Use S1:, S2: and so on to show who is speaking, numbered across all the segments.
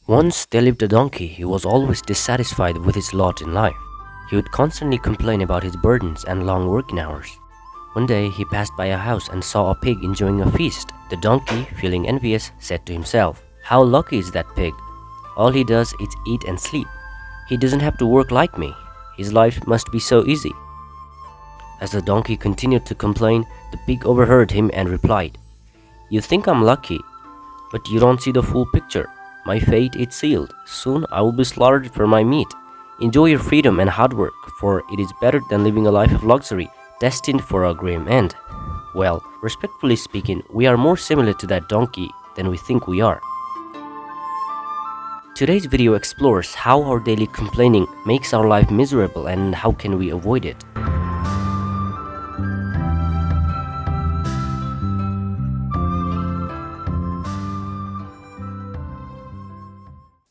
S1: Once there lived a donkey who was always dissatisfied with his lot in life. He would constantly complain about his burdens and long working hours. One day he passed by a house and saw a pig enjoying a feast. The donkey, feeling envious, said to himself, "How lucky is that pig? All he does is eat and sleep. He doesn't have to work like me. His life must be so easy." As the donkey continued to complain, the pig overheard him and replied, "You think I'm lucky, but you don't see the full picture. My fate is sealed. Soon I will be slaughtered for my meat. Enjoy your freedom and hard work, for it is better than living a life of luxury, destined for a grim end." Well, respectfully speaking, we are more similar to that donkey than we think we are. Today's video explores how our daily complaining makes our life miserable and how can we avoid it.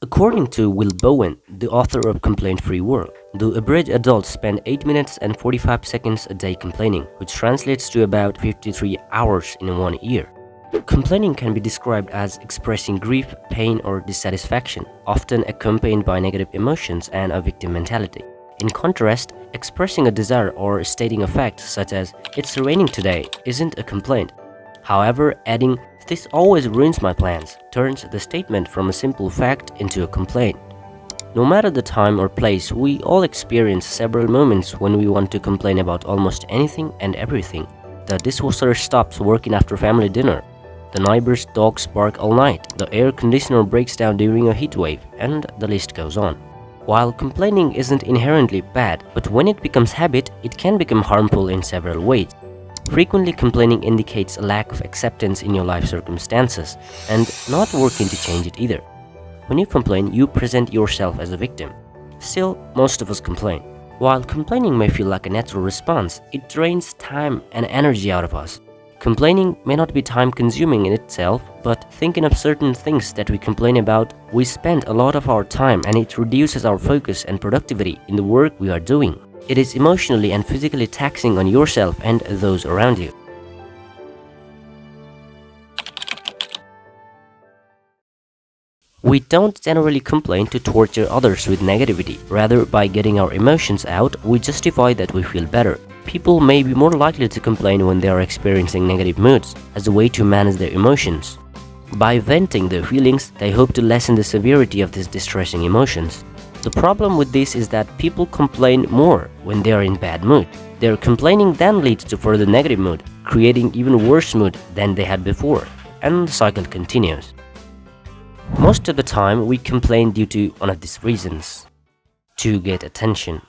S1: According to Will Bowen, the author of Complaint-Free World, the average adult spends 8 minutes and 45 seconds a day complaining, which translates to about 53 hours in 1 year. Complaining can be described as expressing grief, pain, or dissatisfaction, often accompanied by negative emotions and a victim mentality. In contrast, expressing a desire or stating a fact such as, "It's raining today," isn't a complaint. However, adding, "This always ruins my plans," turns the statement from a simple fact into a complaint. No matter the time or place, we all experience several moments when we want to complain about almost anything and everything. The dishwasher stops working after family dinner. The neighbor's dogs bark all night. The air conditioner breaks down during a heat wave, and the list goes on. While complaining isn't inherently bad, but when it becomes habit, it can become harmful in several ways. Frequently complaining indicates a lack of acceptance in your life circumstances and not working to change it either. When you complain, you present yourself as a victim. Still, most of us complain. While complaining may feel like a natural response, it drains time and energy out of us. Complaining may not be time-consuming in itself, but thinking of certain things that we complain about, we spend a lot of our time and it reduces our focus and productivity in the work we are doing. It is emotionally and physically taxing on yourself and those around you. We don't generally complain to torture others with negativity. Rather, by getting our emotions out, we justify that we feel better. People may be more likely to complain when they are experiencing negative moods, as a way to manage their emotions. By venting their feelings, they hope to lessen the severity of these distressing emotions. The problem with this is that people complain more when they are in bad mood. Their complaining then leads to further negative mood, creating even worse mood than they had before, and the cycle continues. Most of the time, we complain due to one of these reasons: to get attention.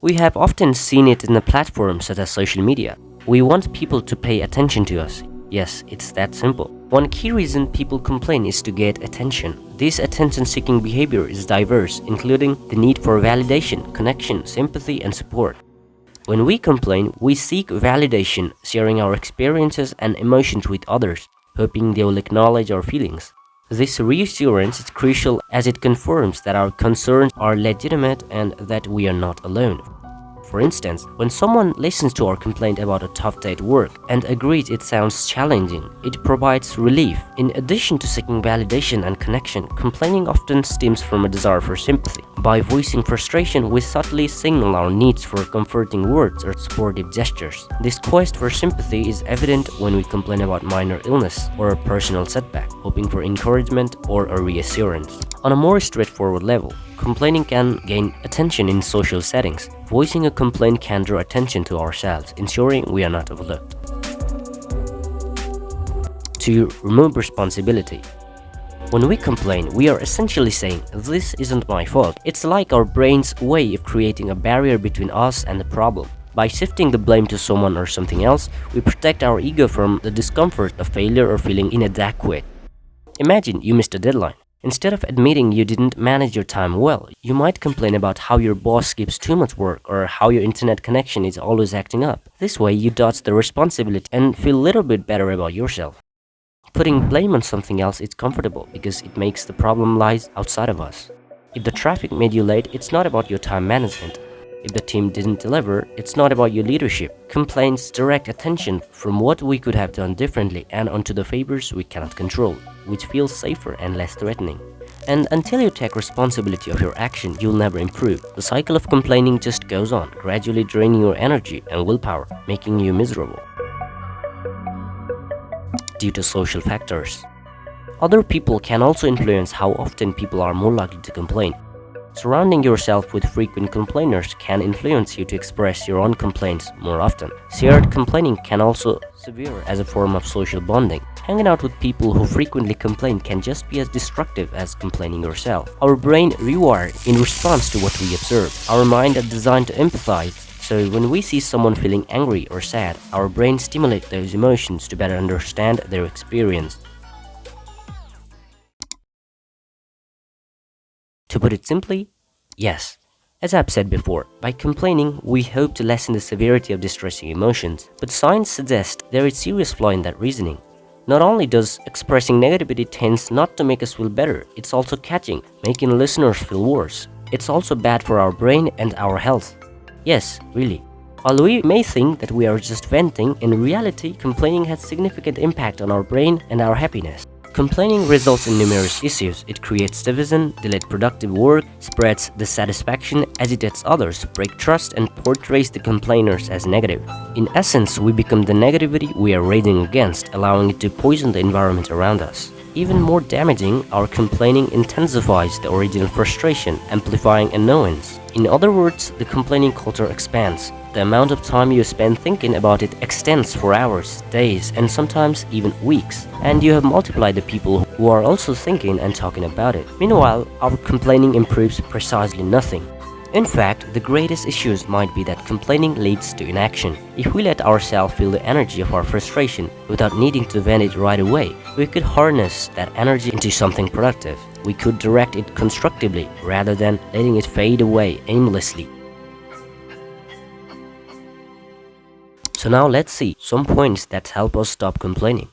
S1: We have often seen it in a platform such as social media. We want people to pay attention to us. Yes, it's that simple. One key reason people complain is to get attention. This attention-seeking behavior is diverse, including the need for validation, connection, sympathy, and support. When we complain, we seek validation, sharing our experiences and emotions with others, hoping they will acknowledge our feelings. This reassurance is crucial as it confirms that our concerns are legitimate and that we are not alone. For instance, when someone listens to our complaint about a tough day at work and agrees it sounds challenging, it provides relief. In addition to seeking validation and connection, complaining often stems from a desire for sympathy. By voicing frustration, we subtly signal our needs for comforting words or supportive gestures. This quest for sympathy is evident when we complain about minor illness or a personal setback, hoping for encouragement or a reassurance. On a more straightforward level, complaining can gain attention in social settings. Voicing a complaint can draw attention to ourselves, ensuring we are not overlooked. To remove responsibility. When we complain, we are essentially saying, "This isn't my fault." It's like our brain's way of creating a barrier between us and the problem. By shifting the blame to someone or something else, we protect our ego from the discomfort of failure or feeling inadequate. Imagine you missed a deadline. Instead of admitting you didn't manage your time well, you might complain about how your boss gives too much work or how your internet connection is always acting up. This way, you dodge the responsibility and feel a little bit better about yourself. Putting blame on something else is comfortable because it makes the problem lies outside of us. If the traffic made you late, it's not about your time management. If the team didn't deliver, it's not about your leadership. Complaints direct attention from what we could have done differently and onto the favors we cannot control, which feels safer and less threatening. And until you take responsibility of your action, you'll never improve. The cycle of complaining just goes on, gradually draining your energy and willpower, making you miserable. Due to social factors. Other people can also influence how often people are more likely to complain. Surrounding yourself with frequent complainers can influence you to express your own complaints more often. Shared complaining can also serve as a form of social bonding. Hanging out with people who frequently complain can just be as destructive as complaining yourself. Our brain rewired in response to what we observe. Our mind is designed to empathize, so when we see someone feeling angry or sad, our brain stimulates those emotions to better understand their experience. To put it simply, yes. As I've said before, by complaining, we hope to lessen the severity of distressing emotions, but science suggests there is serious flaw in that reasoning. Not only does expressing negativity tends not to make us feel better, it's also catching, making listeners feel worse. It's also bad for our brain and our health. Yes, really. While we may think that we are just venting, in reality, complaining has significant impact on our brain and our happiness. Complaining results in numerous issues. It creates division, delays productive work, spreads dissatisfaction, agitates others, breaks trust, and portrays the complainers as negative. In essence, we become the negativity we are raging against, allowing it to poison the environment around us. Even more damaging, our complaining intensifies the original frustration, amplifying annoyance. In other words, the complaining culture expands. The amount of time you spend thinking about it extends for hours, days, and sometimes even weeks. And you have multiplied the people who are also thinking and talking about it. Meanwhile, our complaining improves precisely nothing. In fact, the greatest issues might be that complaining leads to inaction. If we let ourselves feel the energy of our frustration without needing to vent it right away, we could harness that energy into something productive. We could direct it constructively rather than letting it fade away aimlessly. So now let's see some points that help us stop complaining.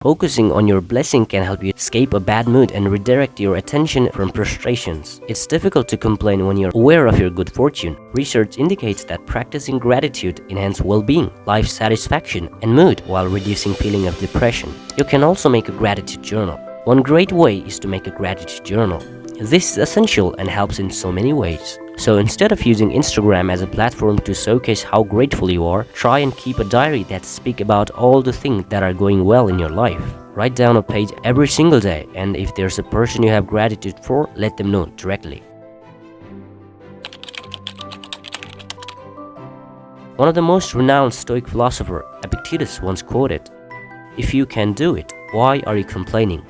S1: Focusing on your blessing can help you escape a bad mood and redirect your attention from frustrations. It's difficult to complain when you're aware of your good fortune. Research indicates that practicing gratitude enhances well-being, life satisfaction, and mood while reducing feeling of depression. You can also make a gratitude journal. One great way is to make a gratitude journal. This is essential and helps in so many ways. So instead of using Instagram as a platform to showcase how grateful you are, try and keep a diary that speaks about all the things that are going well in your life. Write down a page every single day, and if there's a person you have gratitude for, let them know directly. One of the most renowned Stoic philosopher, Epictetus, once quoted, "If you can do it, why are you complaining?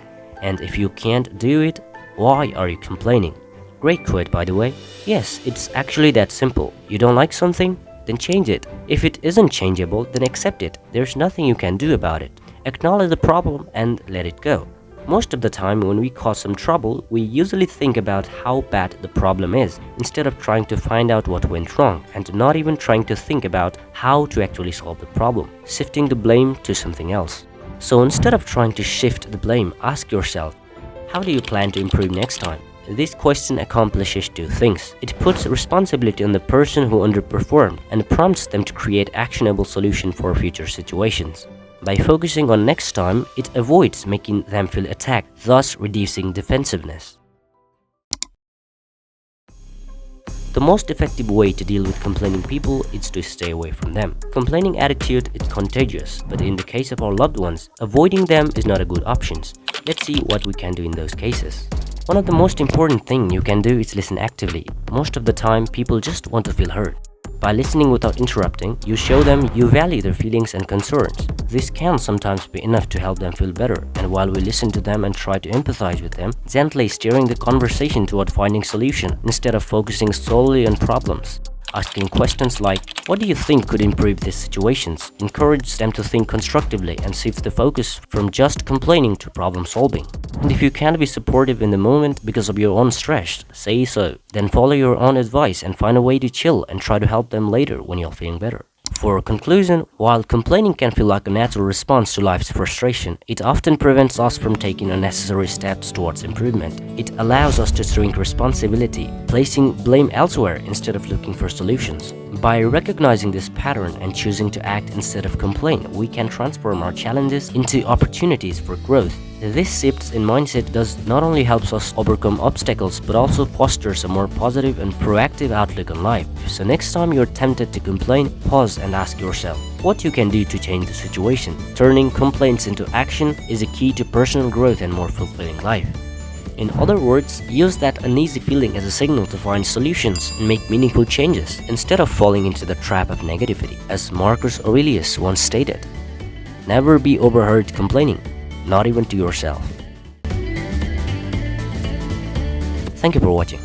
S1: And if you can't do it, why are you complaining?" Great quote, by the way. Yes, it's actually that simple. You don't like something? Then change it. If it isn't changeable, then accept it. There's nothing you can do about it. Acknowledge the problem and let it go. Most of the time when we cause some trouble, we usually think about how bad the problem is, instead of trying to find out what went wrong, and not even trying to think about how to actually solve the problem, shifting the blame to something else. So instead of trying to shift the blame, ask yourself, how do you plan to improve next time? This question accomplishes two things. It puts responsibility on the person who underperformed and prompts them to create actionable solutions for future situations. By focusing on next time, it avoids making them feel attacked, thus reducing defensiveness. The most effective way to deal with complaining people is to stay away from them. Complaining attitude is contagious, but in the case of our loved ones, avoiding them is not a good option. Let's see what we can do in those cases. One of the most important things you can do is listen actively. Most of the time, people just want to feel heard. By listening without interrupting, you show them you value their feelings and concerns. This can sometimes be enough to help them feel better, and while we listen to them and try to empathize with them, gently steering the conversation toward finding solution instead of focusing solely on problems. Asking questions like, what do you think could improve these situations? Encourage them to think constructively and shift the focus from just complaining to problem solving. And if you can't be supportive in the moment because of your own stress, say so. Then follow your own advice and find a way to chill and try to help them later when you're feeling better. For conclusion, while complaining can feel like a natural response to life's frustration, it often prevents us from taking unnecessary steps towards improvement. It allows us to shrink responsibility, placing blame elsewhere instead of looking for solutions. By recognizing this pattern and choosing to act instead of complain, we can transform our challenges into opportunities for growth. This shift in mindset does not only helps us overcome obstacles but also fosters a more positive and proactive outlook on life. So next time you're tempted to complain, pause and ask yourself what you can do to change the situation. Turning complaints into action is a key to personal growth and more fulfilling life. In other words, use that uneasy feeling as a signal to find solutions and make meaningful changes instead of falling into the trap of negativity. As Marcus Aurelius once stated, never be overheard complaining, not even to yourself. Thank you for watching.